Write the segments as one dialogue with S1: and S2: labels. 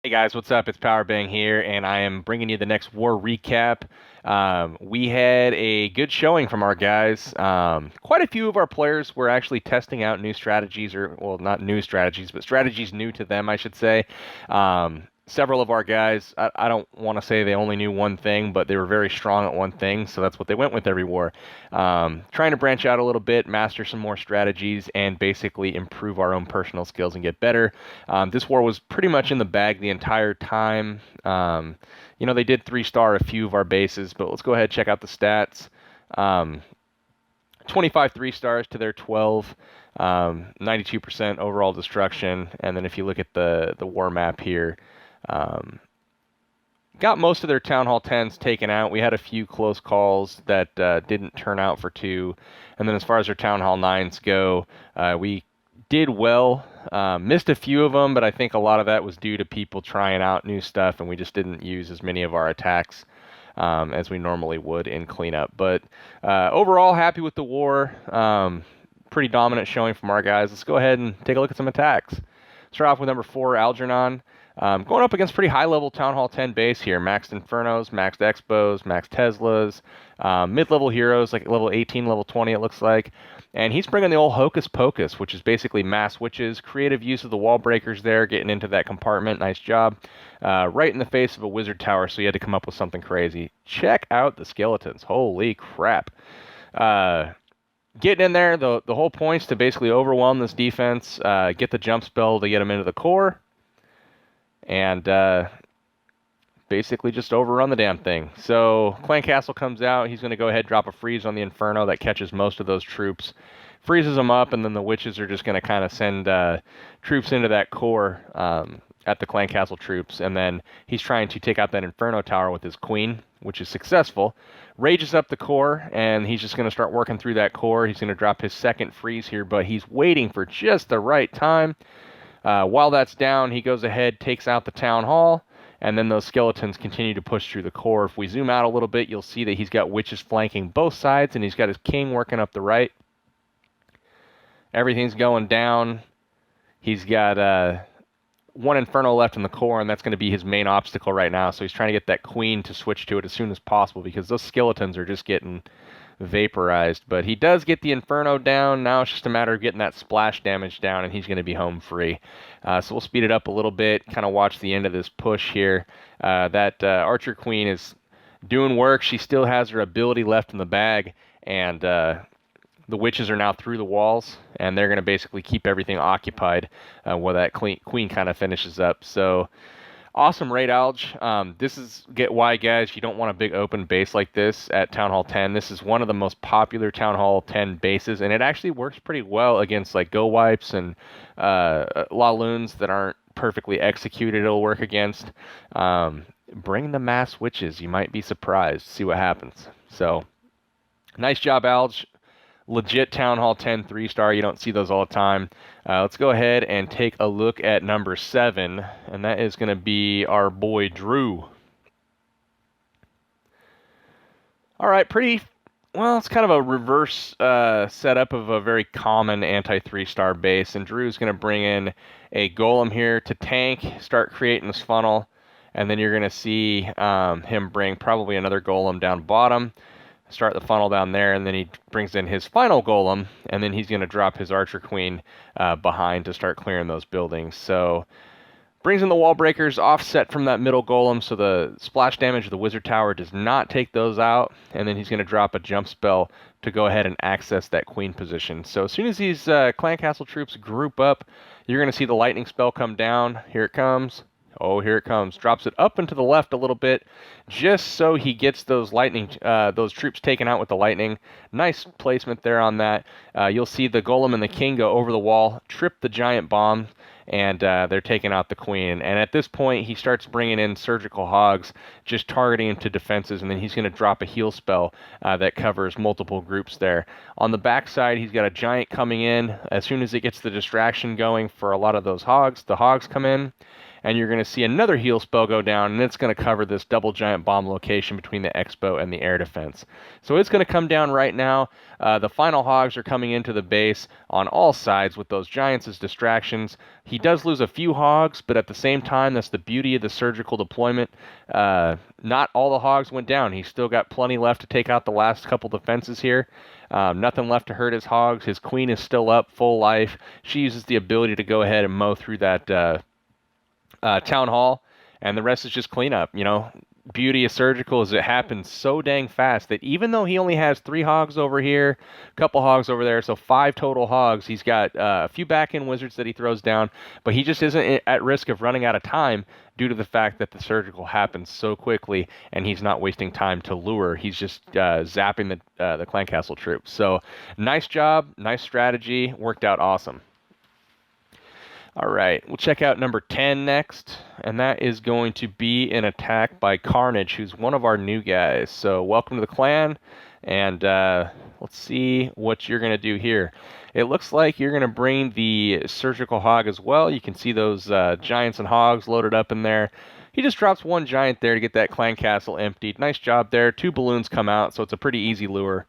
S1: Hey guys, what's up? It's Powerbang here, and I am bringing you the next war recap. We had a good showing from our guys. Quite a few of our players were actually testing out new strategies, or, well, not new strategies, but strategies new to them, I should say. Several of our guys, I don't want to say they only knew one thing, but they were very strong at one thing, so that's what they went with every war. Trying to branch out a little bit, master some more strategies, and basically improve our own personal skills and get better. This war was pretty much in the bag the entire time. They did 3-star a few of our bases, but let's go ahead and check out the stats. 25 3-stars to their 12, 92% overall destruction. And then if you look at the war map here, got most of their Town Hall 10s taken out. We had a few close calls that didn't turn out for 2. And then as far as our Town Hall 9s go, we did well. Missed a few of them, but I think a lot of that was due to people trying out new stuff, and we just didn't use as many of our attacks as we normally would in cleanup. But overall, happy with the war. Pretty dominant showing from our guys. Let's go ahead and take a look at some attacks. Start off with number 4, Algernon. Going up against pretty high-level Town Hall 10 base here. Maxed Infernos, maxed Expos, maxed Teslas, mid-level heroes, like level 18, level 20 it looks like. And he's bringing the old Hocus Pocus, which is basically mass witches. Creative use of the wall breakers there, getting into that compartment. Nice job. Right in the face of a wizard tower, so you had to come up with something crazy. Check out the skeletons. Holy crap. Getting in there, the whole point's to basically overwhelm this defense, get the jump spell to get them into the core, and basically just overrun the damn thing. So Clan Castle comes out. He's going to go ahead and drop a freeze on the Inferno that catches most of those troops, freezes them up, and then the witches are just going to kind of send troops into that core at the Clan Castle troops. And then he's trying to take out that Inferno tower with his queen, which is successful. Rages up the core, and he's just going to start working through that core. He's going to drop his second freeze here, but he's waiting for just the right time. While that's down, he goes ahead, takes out the Town Hall, and then those skeletons continue to push through the core. If we zoom out a little bit, you'll see that he's got witches flanking both sides, and he's got his king working up the right. Everything's going down. He's got one Inferno left in the core, and that's going to be his main obstacle right now. So he's trying to get that queen to switch to it as soon as possible, because those skeletons are just getting vaporized. But he does get the Inferno down. Now it's just a matter of getting that splash damage down, and he's going to be home free. So we'll speed it up a little bit, kind of watch the end of this push here. That Archer Queen is doing work. She still has her ability left in the bag, and the witches are now through the walls, and they're going to basically keep everything occupied while that queen kind of finishes up. So awesome raid, Alge. This is why, guys, you don't want a big open base like this at Town Hall 10. This is one of the most popular Town Hall 10 bases, and it actually works pretty well against like GoWipes and LaLoons that aren't perfectly executed. It'll work against. Bring the mass witches. You might be surprised. See what happens. So nice job, Alge. Legit Town Hall 10 3-star. You don't see those all the time. Let's go ahead and take a look at number 7, and that is going to be our boy Drew. All right, well, it's kind of a reverse setup of a very common anti-3-star base, and Drew's going to bring in a golem here to tank, start creating this funnel, and then you're going to see him bring probably another golem down bottom. Start the funnel down there, and then he brings in his final golem, and then he's going to drop his Archer Queen behind to start clearing those buildings. So brings in the wall breakers offset from that middle golem, so the splash damage of the wizard tower does not take those out, and then he's going to drop a jump spell to go ahead and access that queen position. So as soon as these Clan Castle troops group up, you're going to see the lightning spell come down. Here it comes. Oh, here it comes. Drops it up and to the left a little bit, just so he gets those those troops taken out with the lightning. Nice placement there on that. You'll see the golem and the king go over the wall, trip the giant bomb, and they're taking out the queen. And at this point, he starts bringing in surgical hogs, just targeting into defenses, and then he's going to drop a heal spell that covers multiple groups there. On the backside, he's got a giant coming in. As soon as it gets the distraction going for a lot of those hogs, the hogs come in. and you're going to see another heal spell go down, and it's going to cover this double giant bomb location between the Expo and the air defense. So it's going to come down right now. The final hogs are coming into the base on all sides with those giants as distractions. He does lose a few hogs, but at the same time, that's the beauty of the surgical deployment. Not all the hogs went down. He's still got plenty left to take out the last couple defenses here. Nothing left to hurt his hogs. His queen is still up, full life. She uses the ability to go ahead and mow through that town hall, and the rest is just cleanup. You know, beauty of surgical is it happens so dang fast that even though he only has 3 hogs over here, a couple hogs over there, so 5 total hogs, he's got a few back-end wizards that he throws down, but he just isn't at risk of running out of time due to the fact that the surgical happens so quickly, and he's not wasting time to lure. He's just zapping the clan castle troops. So nice job, nice strategy, worked out awesome. All right, we'll check out number 10 next, and that is going to be an attack by Carnage, who's one of our new guys. So welcome to the clan, and let's see what you're going to do here. It looks like you're going to bring the surgical hog as well. You can see those giants and hogs loaded up in there. He just drops 1 giant there to get that clan castle emptied. Nice job there. 2 balloons come out, so it's a pretty easy lure.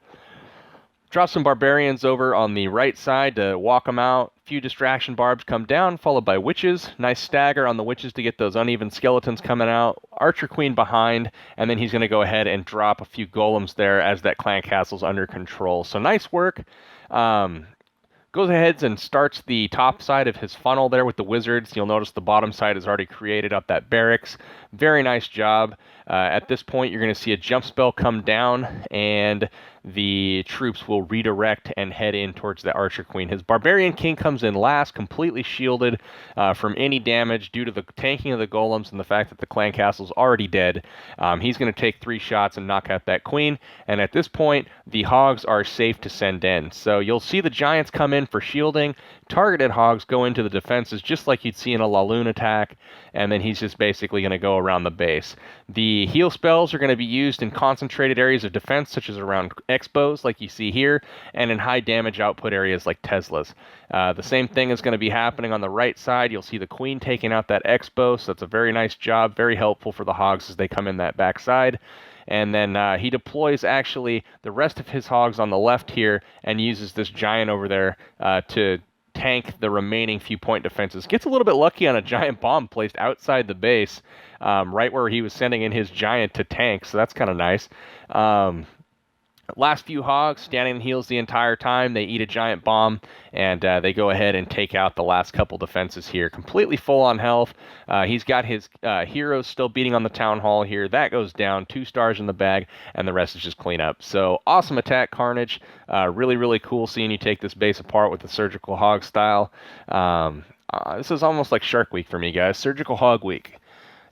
S1: Drop some barbarians over on the right side to walk them out. Few distraction barbs come down, followed by witches. Nice stagger on the witches to get those uneven skeletons coming out. Archer queen behind, and then he's going to go ahead and drop a few golems there as that clan castle's under control. So nice work. Goes ahead and starts the top side of his funnel there with the wizards. You'll notice the bottom side is already created up that barracks. Very nice job. At this point, you're going to see a jump spell come down, and the troops will redirect and head in towards the Archer Queen. His Barbarian King comes in last, completely shielded from any damage due to the tanking of the golems and the fact that the clan castle's already dead. He's going to take 3 shots and knock out that queen, and at this point, the hogs are safe to send in. So you'll see the giants come in for shielding. Targeted hogs go into the defenses just like you'd see in a LaLoon attack, and then he's just basically going to go around the base. The heal spells are going to be used in concentrated areas of defense, such as around expos, like you see here, and in high damage output areas like Teslas. The same thing is going to be happening on the right side. You'll see the queen taking out that expo, so that's a very nice job, very helpful for the hogs as they come in that backside. And then he deploys actually the rest of his hogs on the left here and uses this giant over there to tank the remaining few point defenses. Gets a little bit lucky on a giant bomb placed outside the base, right where he was sending in his giant to tank, so that's kind of nice. Last few hogs standing in heals the entire time. They eat a giant bomb, and they go ahead and take out the last couple defenses here. Completely full on health. He's got his heroes still beating on the town hall here. That goes down. 2 stars in the bag, and the rest is just cleanup. So awesome attack, Carnage. Really, really cool seeing you take this base apart with the surgical hog style. This is almost like Shark Week for me, guys. Surgical hog week.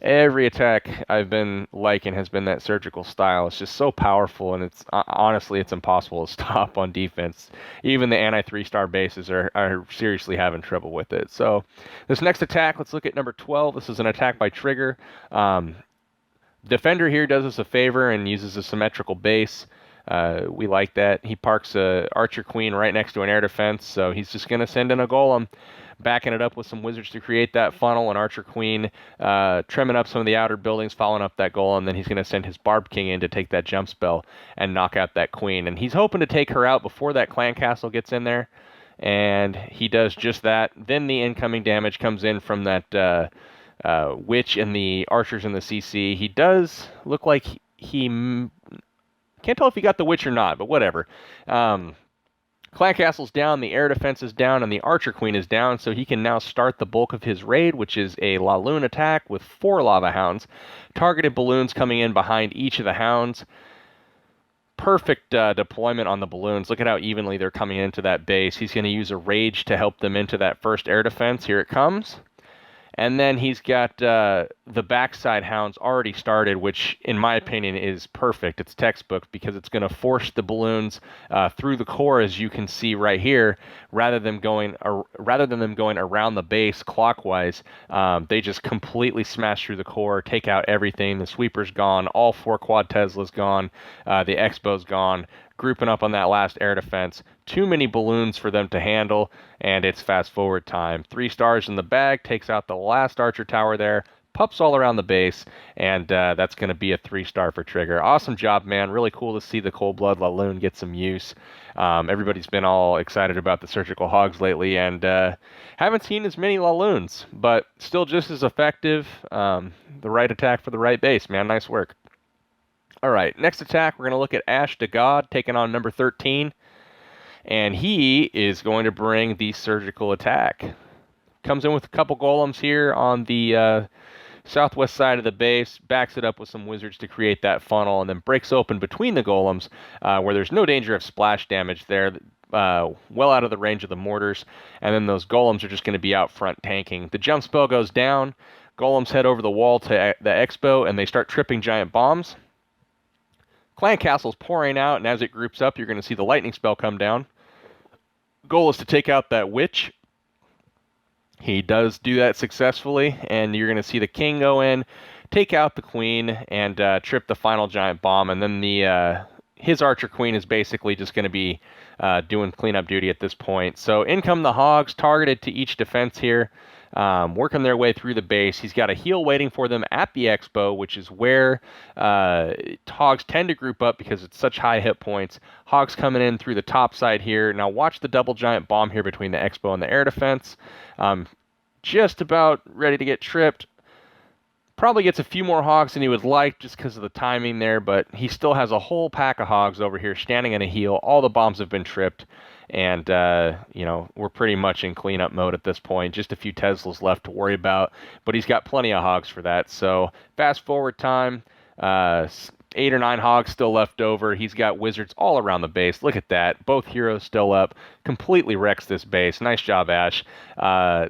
S1: Every attack I've been liking has been that surgical style. It's just so powerful, and it's honestly, it's impossible to stop on defense. Even the anti-3-star bases are seriously having trouble with it. So this next attack, let's look at number 12. This is an attack by Trigger. Defender here does us a favor and uses a symmetrical base. We like that. He parks a Archer Queen right next to an air defense, so he's just going to send in a golem, backing it up with some wizards to create that funnel, and Archer Queen trimming up some of the outer buildings, following up that golem, and then he's going to send his Barb King in to take that jump spell and knock out that queen. And he's hoping to take her out before that clan castle gets in there, and he does just that. Then the incoming damage comes in from that witch and the archers in the CC. He does look like he can't tell if he got the witch or not, but whatever. Clan Castle's down, the air defense is down, and the Archer Queen is down, so he can now start the bulk of his raid, which is a LaLoon attack with 4 lava hounds. Targeted balloons coming in behind each of the hounds. Perfect deployment on the balloons. Look at how evenly they're coming into that base. He's going to use a rage to help them into that first air defense. Here it comes. And then he's got the backside hounds already started, which in my opinion is perfect. It's textbook because it's going to force the balloons through the core, as you can see right here, rather than them going around the base clockwise. They just completely smash through the core, take out everything. The sweeper's gone, all 4 quad Teslas gone, the Expo's gone. grouping up on that last air defense. Too many balloons for them to handle, and it's fast forward time. 3 stars in the bag, takes out the last archer tower there, pups all around the base, and that's going to be a 3-star for Trigger. Awesome job, man. Really cool to see the Cold Blood LaLoon get some use. Everybody's been all excited about the surgical hogs lately, and haven't seen as many LaLoons, but still just as effective. The right attack for the right base, man. Nice work. All right, next attack, we're going to look at Ash the God taking on number 13, and he is going to bring the surgical attack. Comes in with a couple golems here on the southwest side of the base, backs it up with some wizards to create that funnel, and then breaks open between the golems where there's no danger of splash damage there, well out of the range of the mortars, and then those golems are just going to be out front tanking. The jump spell goes down, golems head over the wall to the expo, and they start tripping giant bombs. Clan Castle's pouring out, and as it groups up, you're going to see the lightning spell come down. Goal is to take out that witch. He does do that successfully, and you're going to see the king go in, take out the queen, and trip the final giant bomb, and then his archer queen is basically just going to be doing cleanup duty at this point. So in come the hogs, targeted to each defense here, working their way through the base. He's got a heal waiting for them at the expo, which is where hogs tend to group up because it's such high hit points. Hogs coming in through the top side here. Now watch the double giant bomb here between the expo and the air defense. Just about ready to get tripped. Probably gets a few more hogs than he would like just because of the timing there, but he still has a whole pack of hogs over here standing in a heal. All the bombs have been tripped, and you know, we're pretty much in cleanup mode at this point. Just a few Teslas left to worry about, but he's got plenty of hogs for that. So fast forward time, 8 or 9 hogs still left over. He's got wizards all around the base. Look at that. Both heroes still up. Completely wrecks this base. Nice job, Ash.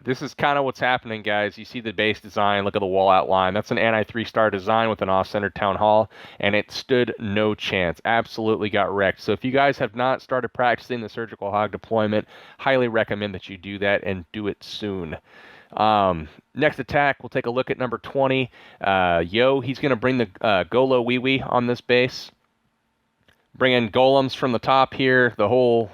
S1: This is kind of what's happening, guys. You see the base design. Look at the wall outline. That's an anti-3-star design with an off-center town hall, and it stood no chance. Absolutely got wrecked. So if you guys have not started practicing the surgical hog deployment, highly recommend that you do that and do it soon. Next attack, we'll take a look at number 20. He's going to bring the GoLoWiWi on this base. Bring in golems from the top here, the whole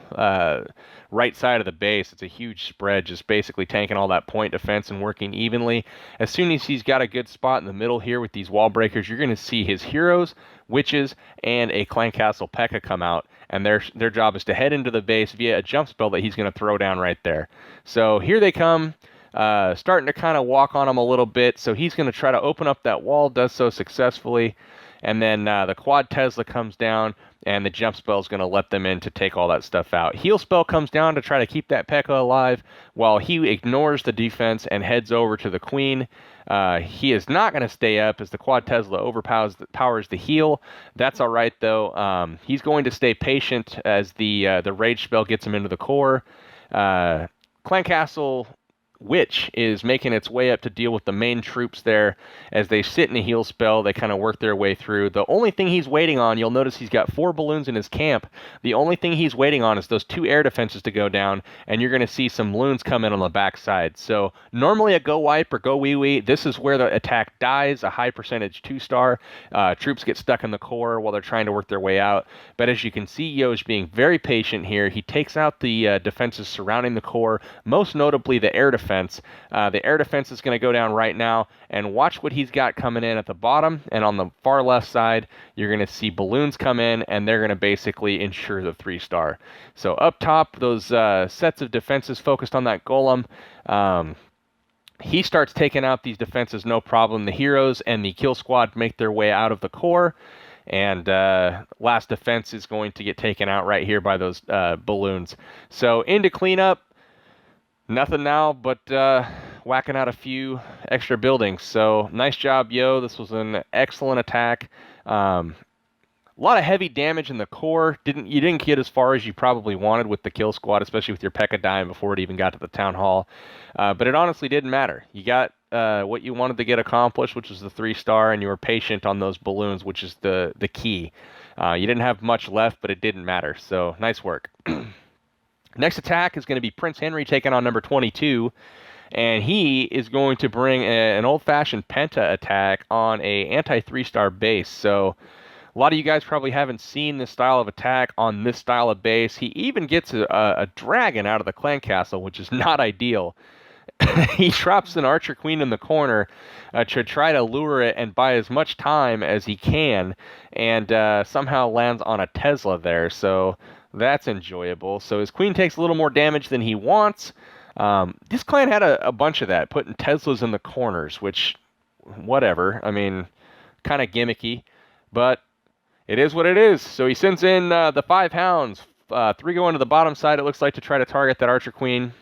S1: right side of the base. It's a huge spread, just basically tanking all that point defense and working evenly. As soon as he's got a good spot in the middle here with these wall breakers, you're going to see his heroes, witches, and a Clan Castle P.E.K.K.A come out, and their job is to head into the base via a jump spell that he's going to throw down right there. So here they come. Starting to kind of walk on him a little bit, so he's going to try to open up that wall, does so successfully, and then the quad Tesla comes down, and the jump spell is going to let them in to take all that stuff out. Heal spell comes down to try to keep that P.E.K.K.A alive, while he ignores the defense and heads over to the queen. He is not going to stay up as the quad Tesla overpowers the heal. That's all right, though. He's going to stay patient as the rage spell gets him into the core. Clan Castle Witch is making its way up to deal with the main troops there. As they sit in a heal spell, they kind of work their way through. The only thing he's waiting on, you'll notice he's got 4 balloons in his camp. The only thing he's waiting on is those 2 air defenses to go down, and you're going to see some loons come in on the backside. So normally a Go Wipe or GoWiWi, this is where the attack dies, a high percentage 2-star. Troops get stuck in the core while they're trying to work their way out. But as you can see, Yo is being very patient here. He takes out the defenses surrounding the core, most notably the air defense. The air defense is going to go down right now, and watch what he's got coming in at the bottom, and on the far left side you're going to see balloons come in, and they're going to basically ensure the 3-star. So up top, those sets of defenses focused on that golem. He starts taking out these defenses no problem. The heroes and the kill squad make their way out of the core, and last defense is going to get taken out right here by those balloons. So into cleanup. Nothing now but whacking out a few extra buildings. So nice job, Yo. This was an excellent attack. A lot of heavy damage in the core. You didn't get as far as you probably wanted with the kill squad, especially with your P.E.K.K.A dying before it even got to the town hall. But it honestly didn't matter. You got what you wanted to get accomplished, which was the 3-star, and you were patient on those balloons, which is the key. You didn't have much left, but it didn't matter. So nice work. Next attack is going to be PrinceHenry taking on number 22, and he is going to bring an old-fashioned Penta attack on a anti-3-star base. So A lot of you guys probably haven't seen this style of attack on this style of base. He even gets a dragon out of the clan castle, which is not ideal. He drops an archer queen in the corner to try to lure it and buy as much time as he can, and somehow lands on a Tesla there, so that's enjoyable. So his queen takes a little more damage than he wants. This clan had a bunch of that, putting Teslas in the corners, which, whatever, I mean, kind of gimmicky, but it is what it is. So he sends in the 5 hounds, 3 going to the bottom side, it looks like, to try to target that archer queen.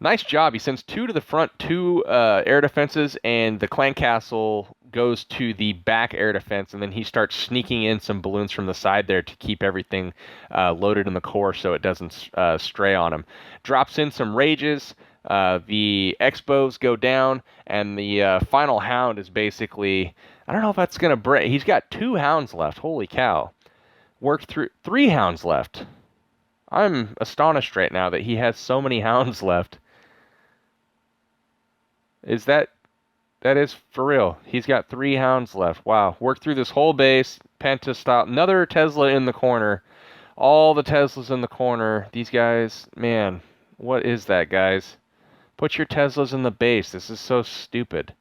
S1: Nice job. He sends 2 to the front, 2 air defenses, and the clan castle goes to the back air defense, and then he starts sneaking in some balloons from the side there to keep everything loaded in the core so it doesn't stray on him. Drops in some rages. The Expos go down, and the final hound is basically, I don't know if that's going to break. He's got 2 hounds left. Holy cow. Worked through 3 hounds left. I'm astonished right now that he has so many hounds left. That is for real. He's got 3 hounds left. Wow. Worked through this whole base. Penta stop. Another Tesla in the corner. All the Teslas in the corner. These guys, man, what is that, guys? Put your Teslas in the base. This is so stupid.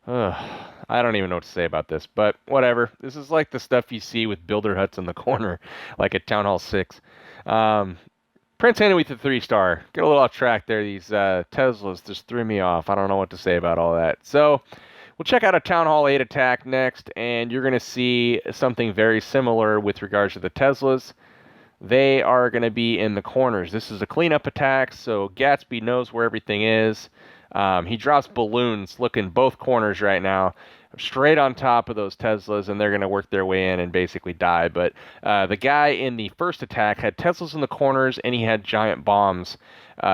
S1: Ugh. I don't even know what to say about this, but whatever. This is like the stuff you see with builder huts in the corner, like at Town Hall 6. PrinceHenry with the 3-star. Get a little off track there. These Teslas just threw me off. I don't know what to say about all that. So we'll check out a Town Hall 8 attack next, and you're going to see something very similar with regards to the Teslas. They are going to be in the corners. This is a cleanup attack, so Gatsby knows where everything is. He drops balloons looking both corners right now, straight on top of those Teslas, and they're going to work their way in and basically die. But the guy in the first attack had Teslas in the corners, and he had giant bombs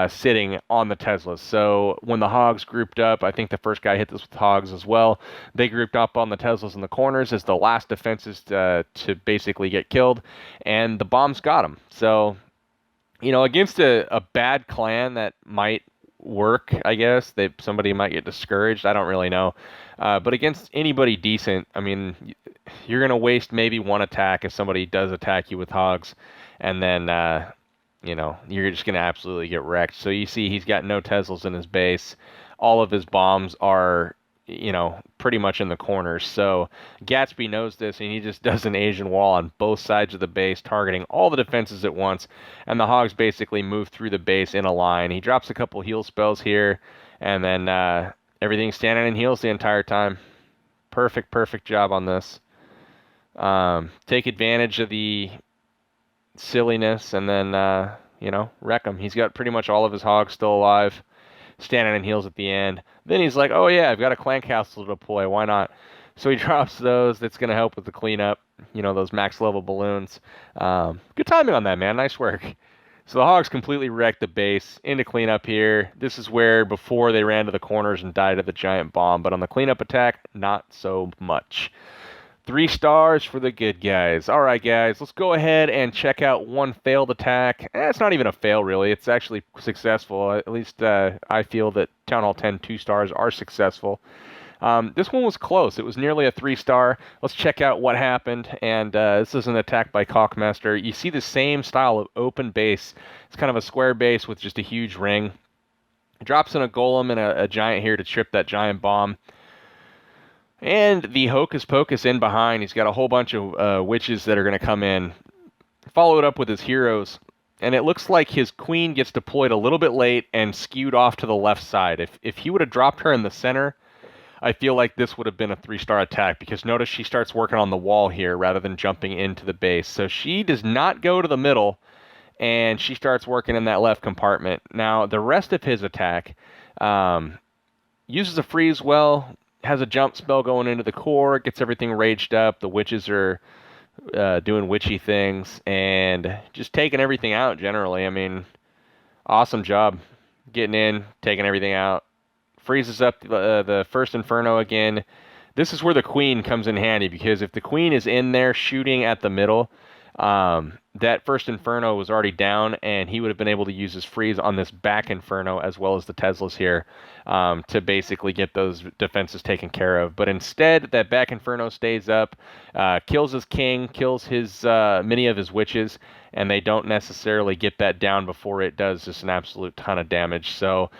S1: sitting on the Teslas. So when the Hogs grouped up, I think the first guy hit this with Hogs as well, they grouped up on the Teslas in the corners as the last defenses to basically get killed, and the bombs got them. So, you know, against a bad clan that might work, I guess. Somebody might get discouraged. I don't really know. But against anybody decent, I mean, you're going to waste maybe 1 attack if somebody does attack you with Hogs, and then, you know, you're just going to absolutely get wrecked. So you see he's got no Teslas in his base. All of his bombs are, you know, pretty much in the corners. So Gatsby knows this, and he just does an Asian wall on both sides of the base, targeting all the defenses at once, and the Hogs basically move through the base in a line. He drops a couple heal spells here, and then everything's standing in heals the entire time. Perfect job on this. Take advantage of the silliness, and then, you know, wreck him. He's got pretty much all of his Hogs still alive, standing in heals at the end. Then he's like, oh yeah, I've got a clan castle to deploy, why not? So he drops those. That's going to help with the cleanup, you know, those max level balloons. Good timing on that, man. Nice work. So the Hogs completely wrecked the base. Into cleanup here. This is where before they ran to the corners and died of the giant bomb, but on the cleanup attack, not so much. 3 stars for the good guys. All right, guys, let's go ahead and check out one failed attack. It's not even a fail, really. It's actually successful. At least I feel that Town Hall 10 2 stars are successful. This one was close. It was nearly a 3-star. Let's check out what happened. And this is an attack by Cockmaster. You see the same style of open base. It's kind of a square base with just a huge ring. Drops in a golem and a giant here to trip that giant bomb. And the Hocus Pocus in behind. He's got a whole bunch of witches that are going to come in. Follow it up with his heroes. And it looks like his queen gets deployed a little bit late and skewed off to the left side. If he would have dropped her in the center, I feel like this would have been a 3-star attack, because notice she starts working on the wall here rather than jumping into the base. So she does not go to the middle, and she starts working in that left compartment. Now, the rest of his attack uses a freeze well, has a jump spell going into the core, gets everything raged up. The witches are doing witchy things and just taking everything out generally. I mean, awesome job getting in, taking everything out. Freezes up the first Inferno again. This is where the queen comes in handy, because if the queen is in there shooting at the middle, that first Inferno was already down, and he would have been able to use his freeze on this back Inferno as well as the Teslas here to basically get those defenses taken care of. But instead, that back Inferno stays up, kills his king, kills his many of his witches, and they don't necessarily get that down before it does just an absolute ton of damage. So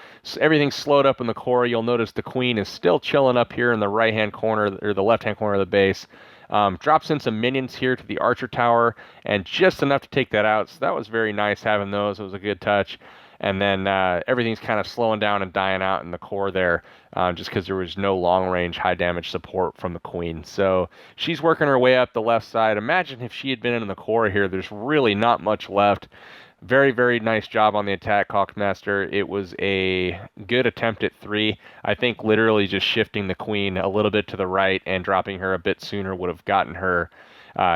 S1: everything's slowed up in the core. You'll notice the queen is still chilling up here in the right-hand corner, or the left-hand corner of the base. Drops in some minions here to the archer tower, and just enough to take that out. So that was very nice having those. It was a good touch. And then everything's kind of slowing down and dying out in the core there, just because there was no long-range, high-damage support from the queen. So she's working her way up the left side. Imagine if she had been in the core here. There's really not much left. Very, very nice job on the attack, Cockmaster. It was a good attempt at 3. I think literally just shifting the queen a little bit to the right and dropping her a bit sooner would have gotten her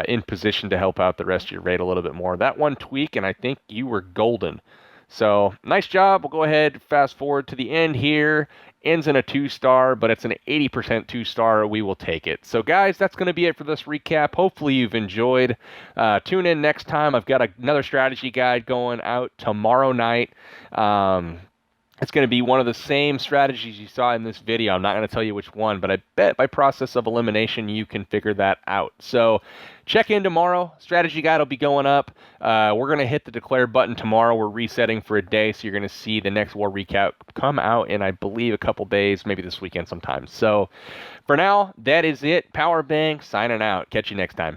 S1: in position to help out the rest of your raid a little bit more. That one tweak, and I think you were golden. So, nice job. We'll go ahead, fast forward to the end here. Ends in a 2-star, but it's an 80% 2-star. We will take it. So, guys, that's going to be it for this recap. Hopefully, you've enjoyed. Tune in next time. I've got another strategy guide going out tomorrow night. It's going to be one of the same strategies you saw in this video. I'm not going to tell you which one, but I bet by process of elimination, you can figure that out. So check in tomorrow. Strategy guide will be going up. We're going to hit the declare button tomorrow. We're resetting for a day, so you're going to see the next war recap come out in, I believe, a couple days, maybe this weekend sometime. So for now, that is it. Powerbang signing out. Catch you next time.